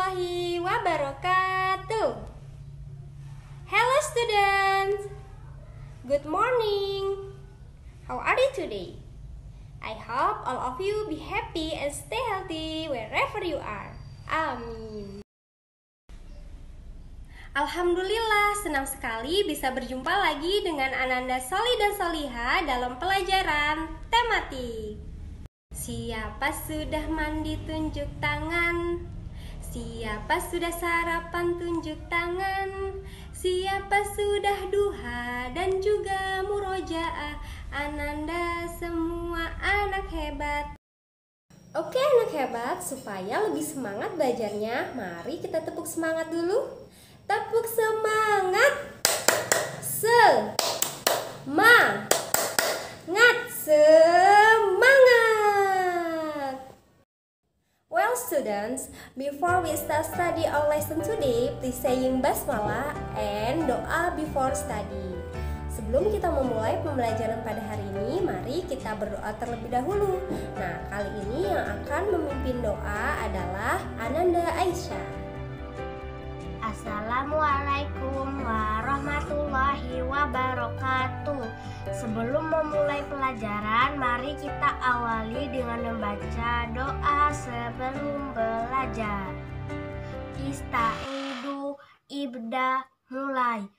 warahmatullahi wabarakatuh. Hello students, good morning. How are you today? I hope all of you be happy and stay healthy wherever you are. Amin. Alhamdulillah, senang sekali bisa berjumpa lagi dengan Ananda Soli dan Soliha dalam pelajaran tematik. Siapa sudah mandi tunjuk tangan? Siapa sudah sarapan tunjuk tangan? Siapa sudah duha dan juga murojaah? Ananda semua anak hebat. Oke anak hebat, supaya lebih semangat belajarnya, mari kita tepuk semangat dulu. Tepuk semangat. Semangat. Well students, before we start study our lesson today, please saying basmalah and doa before study. Sebelum kita memulai pembelajaran pada hari ini, mari kita berdoa terlebih dahulu. Nah, kali ini yang akan memimpin doa adalah Ananda Aisyah. Assalamualaikum warahmatullahi wabarakatuh. Sebelum memulai pelajaran, mari kita awali dengan membaca doa sebelum belajar. Ista'idu, ibda, mulai.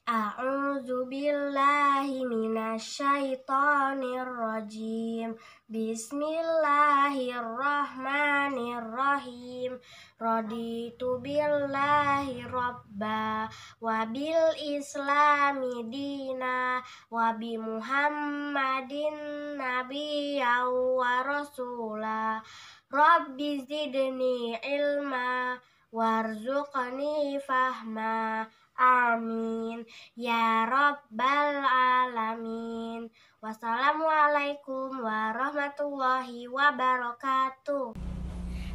A'udzu billahi minasyaitonir rajim. Bismillahirrahmanirrahim. Raditu billahi rabba wa bil islami dina wa bi Muhammadin nabiyyan wa rasula. Rabbi zidni ilma warzuqni fahma. Amin ya rabbal alamin. Wassalamualaikum warahmatullahi wabarakatuh.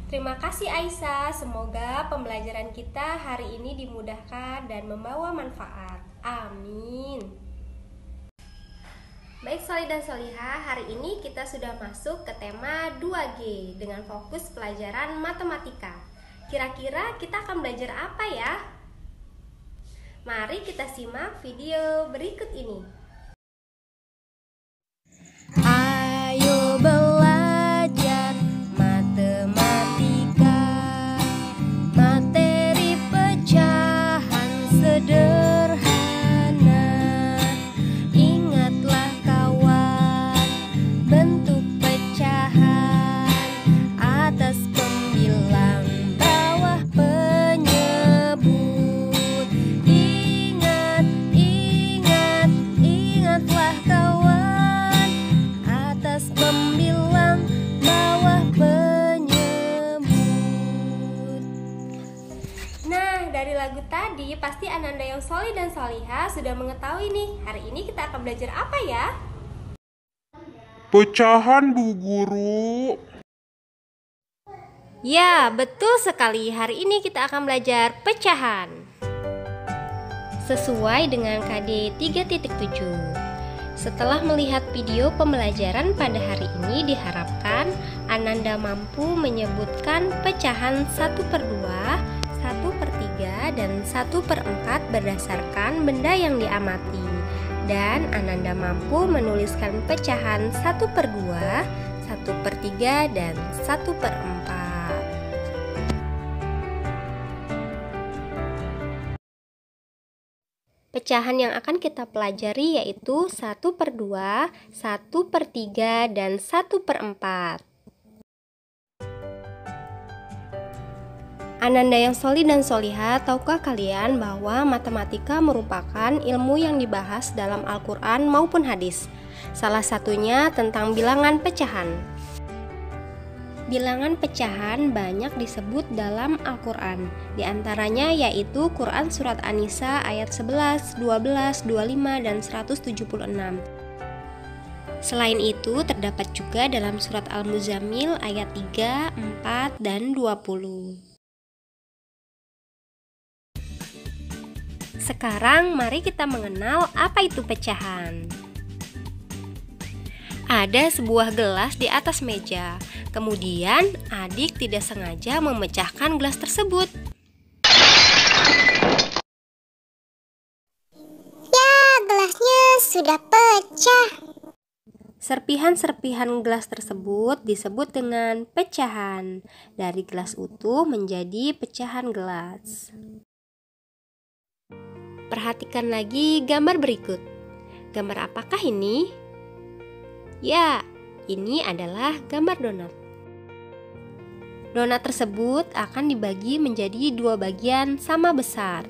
Terima kasih Aisyah, semoga pembelajaran kita hari ini dimudahkan dan membawa manfaat. Amin. Baik Soli dan Soliha, hari ini kita sudah masuk ke tema 2G dengan fokus pelajaran matematika. Kira-kira kita akan belajar apa ya? Mari kita simak video berikut ini. Ayo belajar matematika, materi pecahan sederhana. Ingatlah kawan, bentuk pecahan atas pembilang, bawah penyebut. Ingatlah kawan, atas pembilang, bawah penyebut. Nah, dari lagu tadi pasti Ananda yang Soli dan Soliha sudah mengetahui nih, hari ini kita akan belajar apa ya? Pecahan, Bu Guru. Ya, betul sekali. Hari ini kita akan belajar pecahan sesuai dengan KD 3.7. Setelah melihat video pembelajaran pada hari ini, diharapkan Ananda mampu menyebutkan pecahan 1/2, 1/3, dan 1/4 berdasarkan benda yang diamati. Dan Ananda mampu menuliskan pecahan 1/2, 1/3, dan 1/4. Pecahan yang akan kita pelajari yaitu 1/2, 1/3, dan 1/4. Ananda yang Soli dan Soliha, tahukah kalian bahwa matematika merupakan ilmu yang dibahas dalam Al-Quran maupun hadis? Salah satunya tentang bilangan pecahan. Bilangan pecahan banyak disebut dalam Al-Quran. Di antaranya yaitu Quran Surat An-Nisa ayat 11, 12, 25, dan 176. Selain itu terdapat juga dalam Surat Al-Muzammil ayat 3, 4, dan 20. Sekarang mari kita mengenal apa itu pecahan. Ada sebuah gelas di atas meja. Kemudian adik tidak sengaja memecahkan gelas tersebut. Ya, gelasnya sudah pecah. Serpihan-serpihan gelas tersebut disebut dengan pecahan. Dari gelas utuh menjadi pecahan gelas. Perhatikan lagi gambar berikut. Gambar apakah ini? Ya, ini adalah gambar donat. Donat tersebut akan dibagi menjadi 2 bagian sama besar.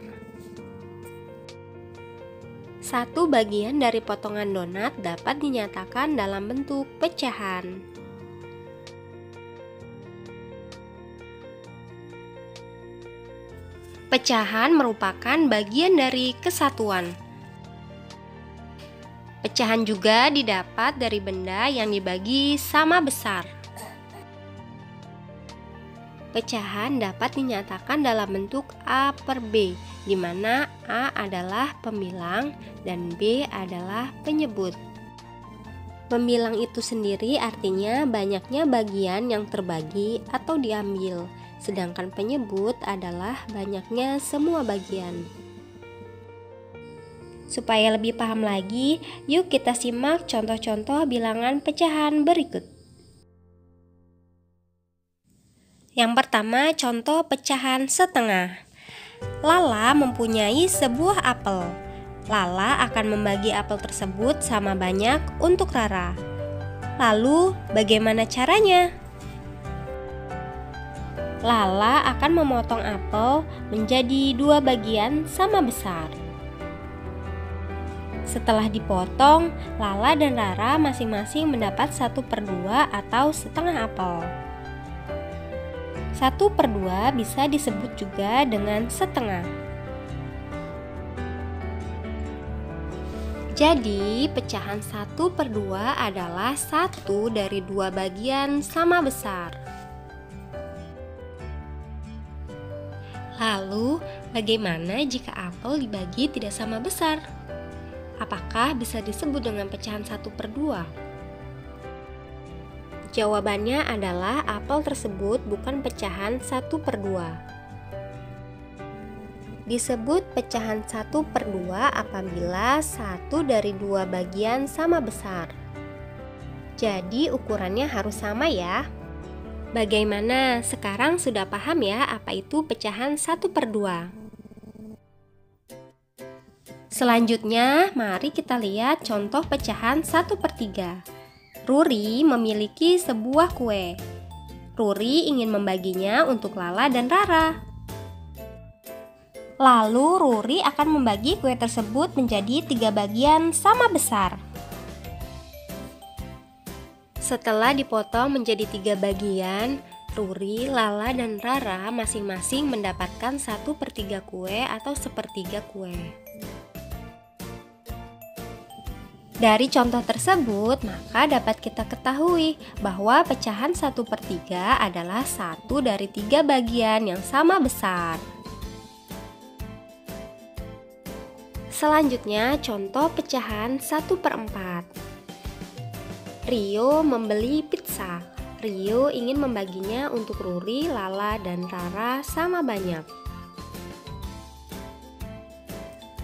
Satu bagian dari potongan donat dapat dinyatakan dalam bentuk pecahan. Pecahan merupakan bagian dari kesatuan. Pecahan juga didapat dari benda yang dibagi sama besar. Pecahan dapat dinyatakan dalam bentuk A per B, di mana A adalah pembilang dan B adalah penyebut. Pembilang itu sendiri artinya banyaknya bagian yang terbagi atau diambil, sedangkan penyebut adalah banyaknya semua bagian. Supaya lebih paham lagi, yuk kita simak contoh-contoh bilangan pecahan berikut. Yang pertama, contoh pecahan setengah. Lala mempunyai sebuah apel. Lala akan membagi apel tersebut sama banyak untuk Rara. Lalu, bagaimana caranya? Lala akan memotong apel menjadi 2 bagian sama besar. Setelah dipotong, Lala dan Rara masing-masing mendapat 1/2 atau setengah apel. 1/2 bisa disebut juga dengan setengah. Jadi, pecahan 1/2 adalah 1 dari 2 bagian sama besar. Lalu, bagaimana jika apel dibagi tidak sama besar? Apakah bisa disebut dengan pecahan 1/2? Jawabannya adalah apel tersebut bukan pecahan 1/2. Disebut pecahan 1/2 apabila 1 dari 2 bagian sama besar. Jadi ukurannya harus sama ya. Bagaimana? Sekarang sudah paham ya apa itu pecahan 1/2? Selanjutnya, mari kita lihat contoh pecahan 1/3. Ruri memiliki sebuah kue. Ruri ingin membaginya untuk Lala dan Rara. Lalu Ruri akan membagi kue tersebut menjadi 3 bagian sama besar. Setelah dipotong menjadi 3 bagian, Ruri, Lala, dan Rara masing-masing mendapatkan 1/3 kue atau 1/3 kue. Dari contoh tersebut, maka dapat kita ketahui bahwa pecahan 1/3 adalah 1 dari 3 bagian yang sama besar. Selanjutnya, contoh pecahan 1/4. Rio membeli pizza. Rio ingin membaginya untuk Ruri, Lala, dan Rara sama banyak.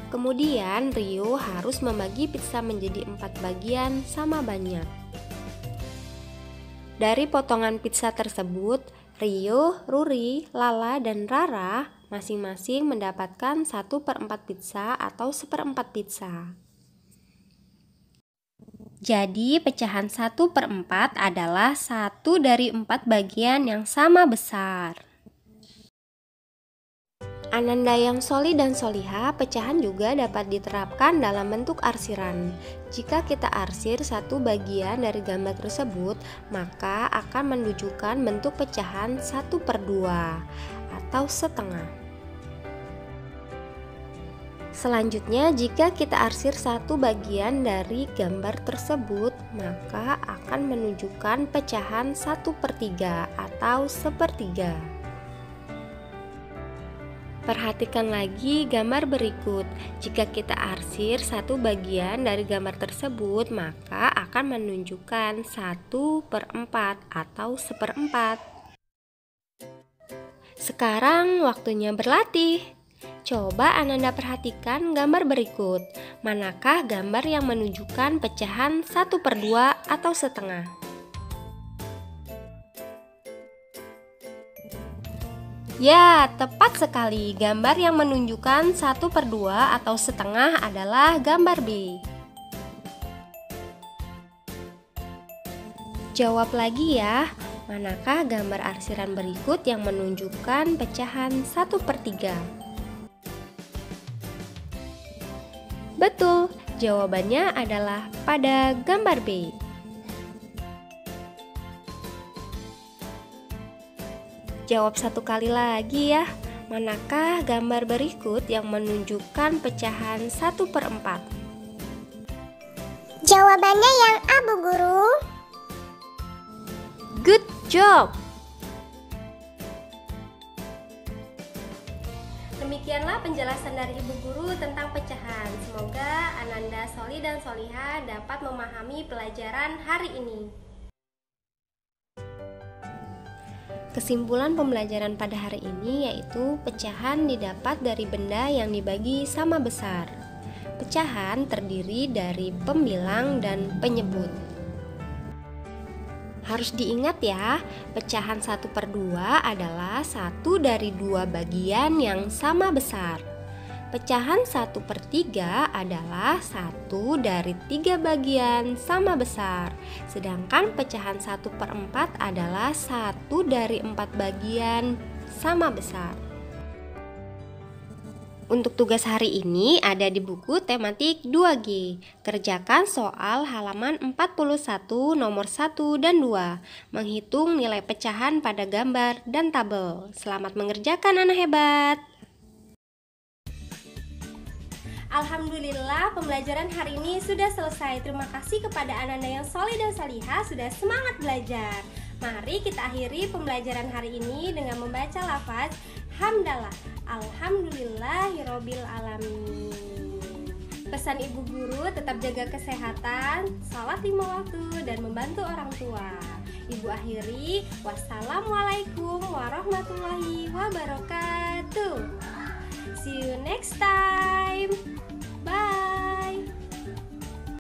Kemudian Rio harus membagi pizza menjadi 4 bagian sama banyak. Dari potongan pizza tersebut, Rio, Ruri, Lala, dan Rara masing-masing mendapatkan 1/4 pizza atau 1/4 pizza. Jadi pecahan 1/4 adalah 1 dari 4 bagian yang sama besar. Ananda yang soli dan soliha, pecahan juga dapat diterapkan dalam bentuk arsiran. Jika kita arsir 1 bagian dari gambar tersebut, maka akan menunjukkan bentuk pecahan 1/2 atau setengah. Selanjutnya, jika kita arsir 1 bagian dari gambar tersebut, maka akan menunjukkan pecahan 1/3 atau 1/3. Perhatikan lagi gambar berikut. Jika kita arsir satu bagian dari gambar tersebut, maka akan menunjukkan 1/4 atau 1/4. Sekarang waktunya berlatih. Coba Ananda perhatikan gambar berikut. Manakah gambar yang menunjukkan pecahan 1/2 atau setengah? Ya, tepat sekali. Gambar yang menunjukkan 1/2 atau setengah adalah gambar B. Jawab lagi ya, manakah gambar arsiran berikut yang menunjukkan pecahan 1/3? Betul, jawabannya adalah pada gambar B. Jawab satu kali lagi ya, manakah gambar berikut yang menunjukkan pecahan 1/4? Jawabannya yang A, Bu Guru. Good job! Demikianlah penjelasan dari Ibu Guru tentang pecahan. Semoga Ananda, Soli, dan Soliha dapat memahami pelajaran hari ini. Kesimpulan pembelajaran pada hari ini yaitu pecahan didapat dari benda yang dibagi sama besar. Pecahan terdiri dari pembilang dan penyebut. Harus diingat ya, pecahan 1/2 adalah satu dari dua bagian yang sama besar. Pecahan 1/3 adalah satu dari tiga bagian sama besar. Sedangkan pecahan 1/4 adalah satu dari 4 bagian sama besar. Untuk tugas hari ini ada di buku tematik 2G. Kerjakan soal halaman 41 nomor 1 dan 2. Menghitung nilai pecahan pada gambar dan tabel. Selamat mengerjakan anak hebat. Alhamdulillah, pembelajaran hari ini sudah selesai. Terima kasih kepada Ananda yang Soli dan Soliha sudah semangat belajar. Mari kita akhiri pembelajaran hari ini dengan membaca lafaz hamdalah. Alhamdulillahirobbil alamin. Pesan Ibu Guru, tetap jaga kesehatan, salat 5 waktu, dan membantu orang tua. Ibu akhiri, wassalamualaikum warahmatullahi wabarakatuh. See you next time.